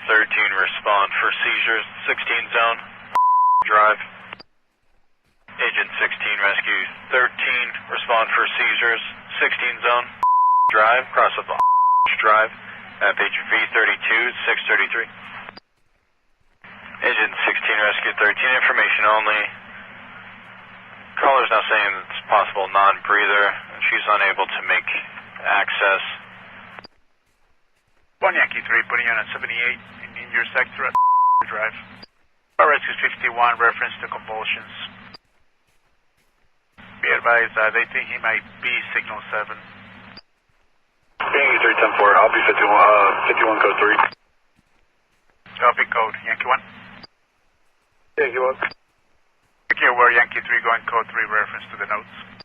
13, respond for seizures, 16 zone, drive. Agent 16, rescue 13, respond for seizures, 16 zone, drive, cross up drive, page V32, 633. Agent 16, rescue 13, information only. Caller's now saying it's possible non-breather, and she's unable to make access. 1 Yankee 3, putting you on 78 in your sector at drive. Rescue 51, reference to convulsions. Be advised, they think he might be signal 7. Yankee 3, 10-4, I'll be 51 code 3. Copy code, Yankee 1. Yankee 1. You're aware Yankee 3 going code 3, reference to the notes.